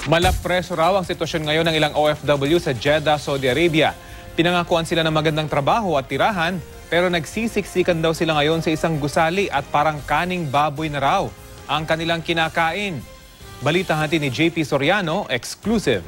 Malapreso raw ang sitwasyon ngayon ng ilang OFW sa Jeddah, Saudi Arabia. Pinangakuan sila ng magandang trabaho at tirahan, pero nagsisiksikan daw sila ngayon sa isang gusali at parang kaning baboy na raw ang kanilang kinakain. Balita natin ni JP Soriano, exclusive.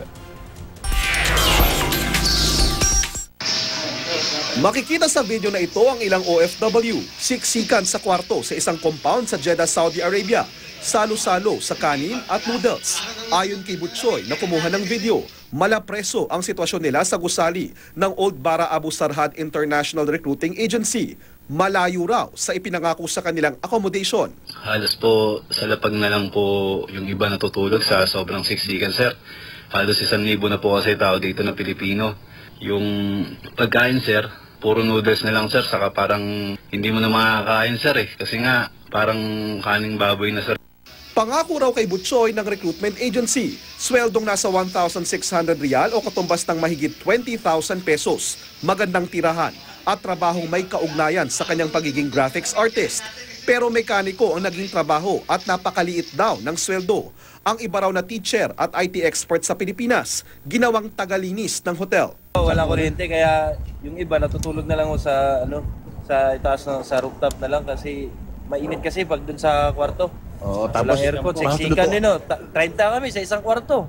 Makikita sa video na ito ang ilang OFW, siksikan sa kwarto sa isang compound sa Jeddah, Saudi Arabia. Salo-salo sa kanin at noodles. Ayon kay Butchoy na kumuha ng video, malapreso ang sitwasyon nila sa gusali ng Old Bara Abu Sarhad International Recruiting Agency. Malayo raw sa ipinangako sa kanilang accommodation. Halos po sa lapag na lang po yung iba natutulog sa sobrang siksikan, sir. Halos 1,000 na po kasi tao dito na Pilipino. Yung pagkain, sir, puro noodles na lang, sir. Saka parang hindi mo na makakain, sir, kasi nga parang kaning baboy na, sir. Pangako raw kay Butchoy ng recruitment agency, sweldong nasa 1,600 riyal o katumbas ng mahigit 20,000 pesos, magandang tirahan at trabahong may kaugnayan sa kanyang pagiging graphics artist. Pero mekaniko ang naging trabaho at napakaliit daw ng sweldo. Ang iba raw na teacher at IT expert sa Pilipinas, ginawang tagalinis ng hotel. Wala kuryente kaya yung iba natutulog na lang sa sa itaas sa rooftop na lang kasi mainit kasi pag dun sa kwarto. Tapos aircon, siksikan din 30 kami sa isang kwarto.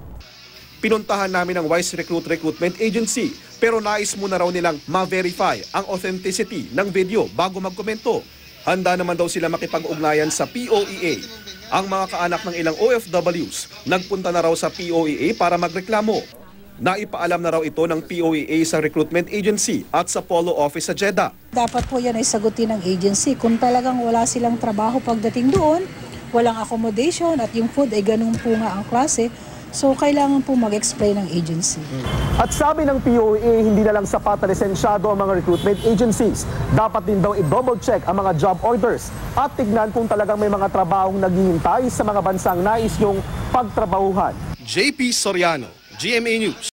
Pinuntahan namin ang Wise Recruitment Agency pero nais muna raw nilang ma-verify ang authenticity ng video bago magkomento. Handa naman daw sila makipag-ugnayan sa POEA. Ang mga kaanak ng ilang OFWs nagpunta na raw sa POEA para magreklamo. Naipaalam na raw ito ng POEA sa recruitment agency at sa Polo Office sa Jeddah. Dapat po yan ay sagutin ng agency. Kung talagang wala silang trabaho pagdating doon, walang accommodation at yung food ay ganun po nga ang klase, so kailangan po mag-explain ng agency. At sabi ng POEA, hindi na lang sapat na lisensyado ang mga recruitment agencies. Dapat din daw i-double check ang mga job orders at tignan kung talagang may mga trabahong naghihintay sa mga bansang nais yung pagtrabahuhan. JP Soriano, GMA News.